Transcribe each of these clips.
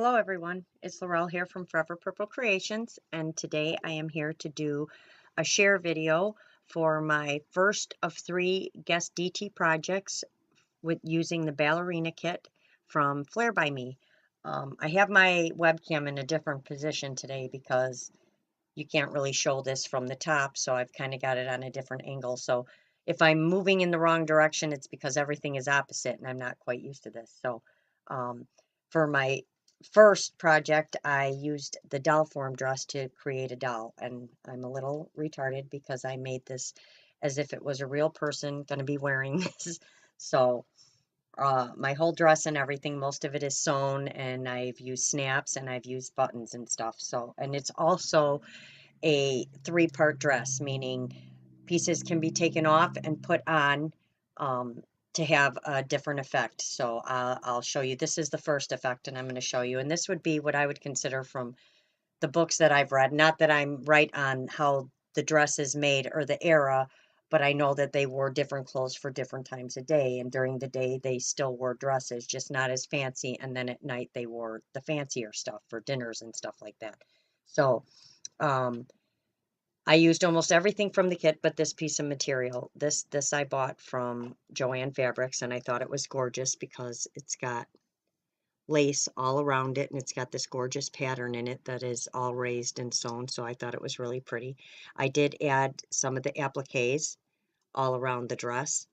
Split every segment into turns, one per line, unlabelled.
Hello everyone, it's Laurel here from Forever Purple Creations, and today I am here to do a share video for my first of 3 Gust Dt projects with using the Ballerina kit from FlairbyMe. I have my webcam in a different position today because you can't really show this from the top, so I've kind of got it on a different angle. So if I'm moving in the wrong direction, it's because everything is opposite and I'm not quite used to this. So um, for my first project, I used the doll form dress to create a doll, and I'm a little retarded because I made this as if it was a real person going to be wearing this. So my whole dress and everything, most of it is sewn, and I've used snaps and I've used buttons and stuff. So, and it's also a 3-part dress, meaning pieces can be taken off and put on um, to have a different effect. So I'll show you. This is the first effect, and I'm going to show you. And this would be what I would consider from the books that I've read. Not that I'm right on how the dress is made or the era, but I know that they wore different clothes for different times of day. And during the day, they still wore dresses, just not as fancy. And then at night, they wore the fancier stuff for dinners and stuff like that. So, um, I used almost everything from the kit but this piece of material. This I bought from Joann Fabrics, and I thought it was gorgeous because it's got lace all around it, and it's got this gorgeous pattern in it that is all raised and sewn, so I thought it was really pretty. I did add some of the appliques all around the dress.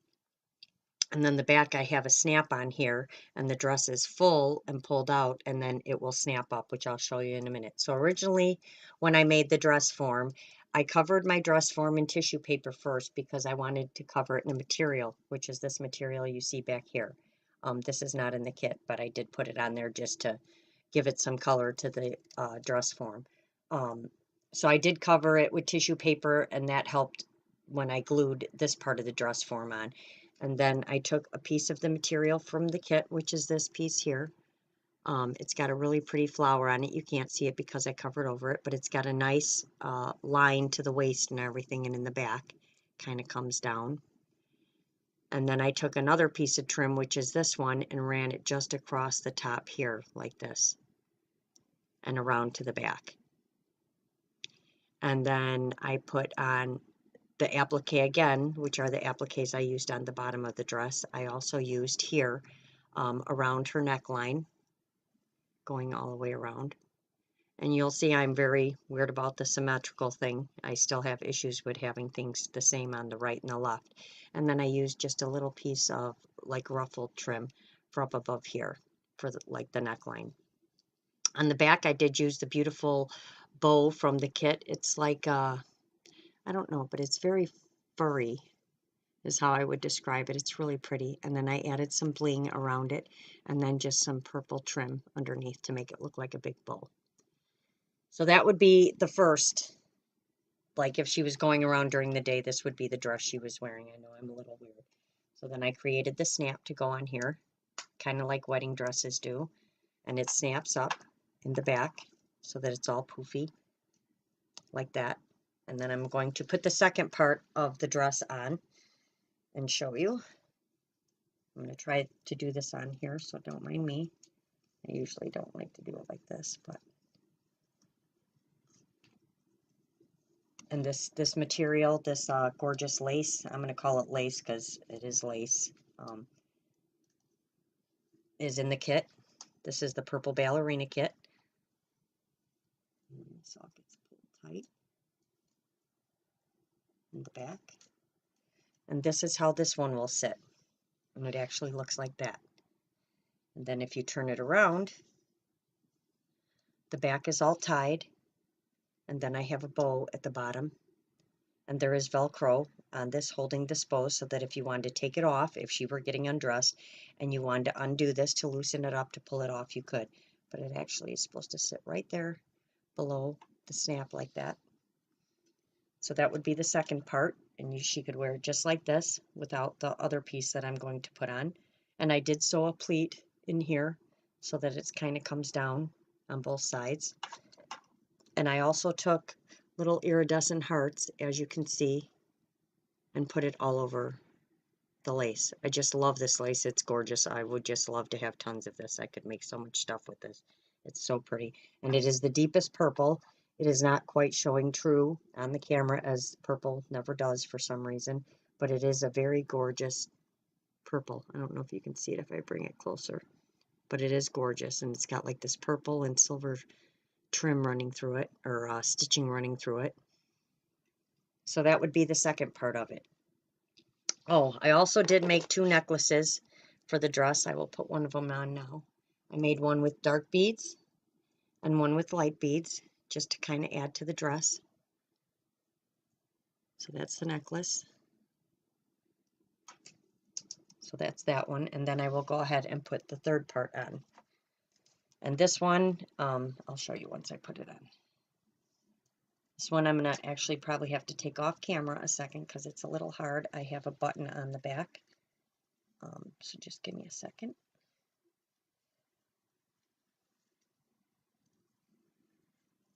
And then the back, I have a snap on here, and the dress is full and pulled out, and then it will snap up, which I'll show you in a minute. So originally, when I made the dress form, I covered my dress form in tissue paper first because I wanted to cover it in a material, which is this material you see back here. This is not in the kit, but I did put it on there just to give it some color to the dress form. So I did cover it with tissue paper, and that helped when I glued this part of the dress form on. And then I took a piece of the material from the kit, which is this piece here. It's got a really pretty flower on it. You can't see it because I covered over it, but it's got a nice line to the waist and everything, and in the back kind of comes down. And then I took another piece of trim, which is this one, and ran it just across the top here like this and around to the back. And then I put on the applique again, which are the appliques I used on the bottom of the dress. I also used here around her neckline, going all the way around. And you'll see I'm very weird about the symmetrical thing. I still have issues with having things the same on the right and the left. And then I used just a little piece of like ruffled trim for up above here for like the neckline. On the back, I did use the beautiful bow from the kit. It's like I don't know, but it's very furry is how I would describe it. It's really pretty. And then I added some bling around it, and then just some purple trim underneath to make it look like a big bow. So that would be the first. Like if she was going around during the day, this would be the dress she was wearing. I know I'm a little weird. So then I created the snap to go on here, kind of like wedding dresses do. And it snaps up in the back so that it's all poofy like that. And then I'm going to put the second part of the dress on and show you. I'm going to try to do this on here, so don't mind me. I usually don't like to do it like this, but. And this material, this gorgeous lace, I'm going to call it lace because it is lace, is in the kit. This is the purple ballerina kit. So it gets pulled tight in the back. And this is how this one will sit. And it actually looks like that. And then if you turn it around, the back is all tied. And then I have a bow at the bottom. And there is Velcro on this holding this bow so that if you wanted to take it off, if she were getting undressed, and you wanted to undo this to loosen it up to pull it off, you could. But it actually is supposed to sit right there below the snap like that. So that would be the second part, and she could wear it just like this without the other piece that I'm going to put on. And I did sew a pleat in here so that it kind of comes down on both sides. And I also took little iridescent hearts, as you can see, and put it all over the lace. I just love this lace. It's gorgeous. I would just love to have tons of this. I could make so much stuff with this. It's so pretty. And it is the deepest purple. It is not quite showing true on the camera, as purple never does for some reason, but it is a very gorgeous purple. I don't know if you can see it if I bring it closer, but it is gorgeous, and it's got like this purple and silver trim running through it, or stitching running through it. So that would be the second part of it. Oh, I also did make 2 necklaces for the dress. I will put one of them on now. I made one with dark beads and one with light beads, just to kind of add to the dress. So that's the necklace. So that's that one. And then I will go ahead and put the third part on. And this one, I'll show you once I put it on. This one I'm going to actually probably have to take off camera a second because it's a little hard. I have a button on the back. So just give me a second.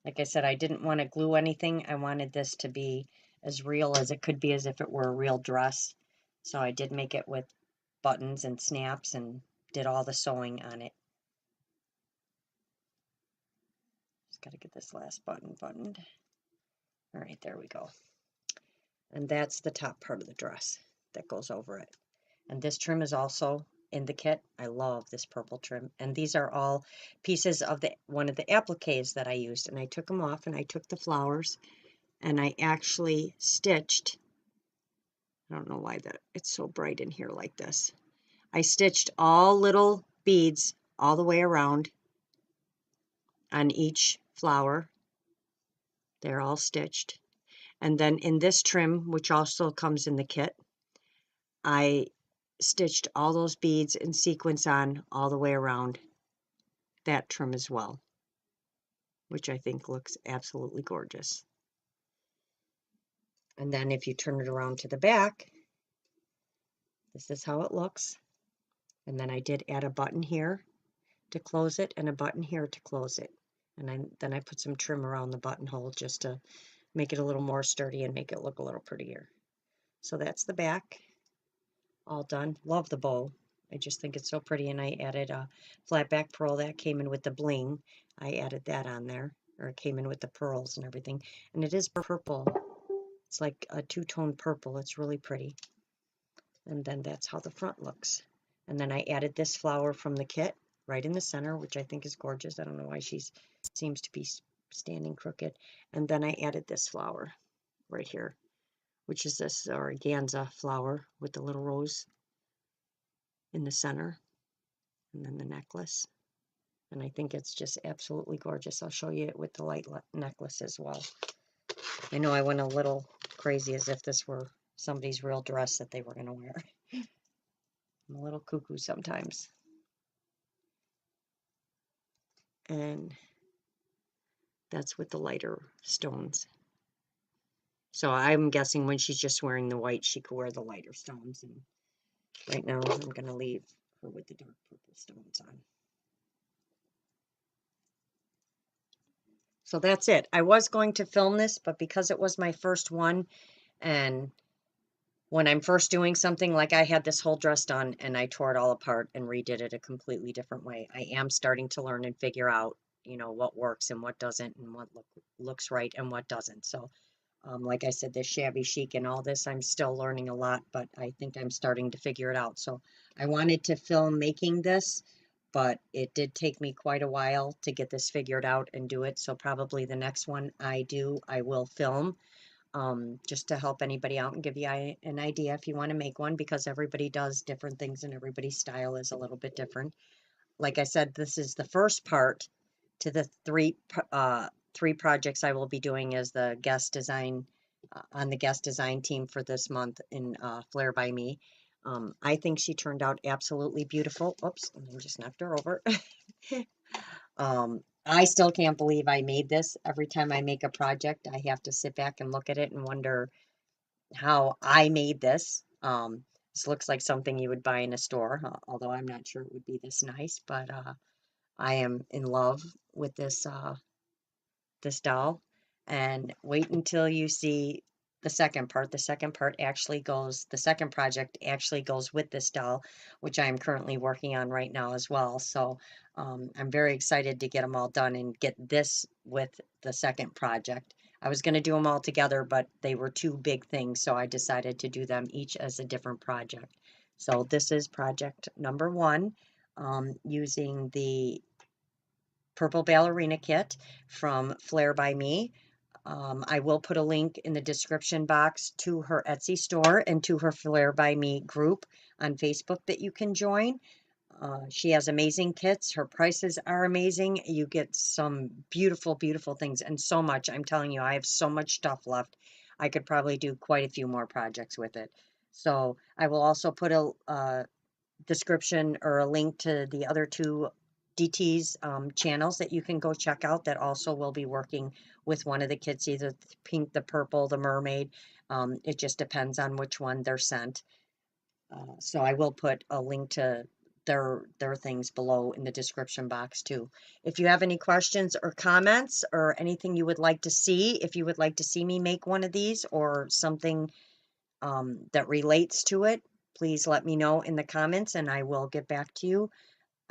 Like I said, I didn't want to glue anything. I wanted this to be as real as it could be, as if it were a real dress. So I did make it with buttons and snaps and did all the sewing on it. Just got to get this last button buttoned. All right, there we go. And that's the top part of the dress that goes over it. And this trim is also in the kit. I love this purple trim. And these are all pieces of one of the appliques that I used. And I took them off, and I took the flowers, and I actually stitched. I don't know why it's so bright in here like this. I stitched all little beads all the way around on each flower. They're all stitched. And then in this trim, which also comes in the kit, I stitched all those beads in sequence on all the way around that trim as well, which I think looks absolutely gorgeous. And then if you turn it around to the back, this is how it looks. And then I did add a button here to close it and a button here to close it. And then I put some trim around the buttonhole just to make it a little more sturdy and make it look a little prettier. So that's the back, all done. Love the bow. I just think it's so pretty. And I added a flat back pearl that came in with the bling. I added that on there, or it came in with the pearls and everything. And it is purple. It's like a two-tone purple. It's really pretty. And then that's how the front looks. And then I added this flower from the kit right in the center, which I think is gorgeous. I don't know why she seems to be standing crooked. And then I added this flower right here, which is this organza flower with the little rose in the center, and then the necklace. And I think it's just absolutely gorgeous. I'll show you it with the light necklace as well. I know I went a little crazy as if this were somebody's real dress that they were going to wear. I'm a little cuckoo sometimes. And that's with the lighter stones. So I'm guessing when she's just wearing the white, she could wear the lighter stones. And right now I'm going to leave her with the dark purple stones on. So that's it. I was going to film this, but because it was my first one, and when I'm first doing something, like I had this whole dress done and I tore it all apart and redid it a completely different way. I am starting to learn and figure out, you know, what works and what doesn't, and what looks right and what doesn't. So like I said, this shabby chic and all this, I'm still learning a lot, but I think I'm starting to figure it out. So I wanted to film making this, but it did take me quite a while to get this figured out and do it. So probably the next one I will film, just to help anybody out and give you an idea if you want to make one, because everybody does different things and everybody's style is a little bit different. Like I said, this is the first part to the three projects I will be doing as the guest design, on the guest design team for this month in FlairbyMe. I think she turned out absolutely beautiful. Oops, I just knocked her over. I still can't believe I made this. Every time I make a project, I have to sit back and look at it and wonder how I made this. This looks like something you would buy in a store, although I'm not sure it would be this nice, but I am in love with this this doll, and wait until you see the second part. The second project actually goes with this doll, which I am currently working on right now as well. So I'm very excited to get them all done and get this with the second project. I was going to do them all together, but they were two big things, so I decided to do them each as a different project. So this is project number 1, using the purple ballerina kit from FlairbyMe. I will put a link in the description box to her Etsy store and to her FlairbyMe group on Facebook that you can join. She has amazing kits. Her prices are amazing. You get some beautiful, beautiful things and so much. I'm telling you, I have so much stuff left. I could probably do quite a few more projects with it. So I will also put a description or a link to the other two DT's channels that you can go check out that also will be working with one of the kits, either the pink, the purple, the mermaid. It just depends on which one they're sent. So I will put a link to their things below in the description box too. If you have any questions or comments or anything you would like to see, if you would like to see me make one of these or something that relates to it, please let me know in the comments and I will get back to you.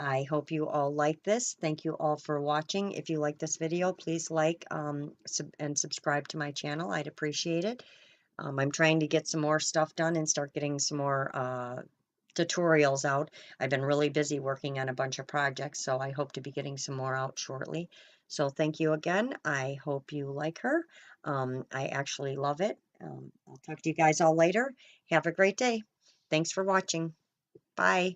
I hope you all like this. Thank you all for watching. If you like this video, please like and subscribe to my channel. I'd appreciate it. I'm trying to get some more stuff done and start getting some more tutorials out. I've been really busy working on a bunch of projects, so I hope to be getting some more out shortly. So thank you again. I hope you like her. I actually love it. I'll talk to you guys all later. Have a great day. Thanks for watching. Bye.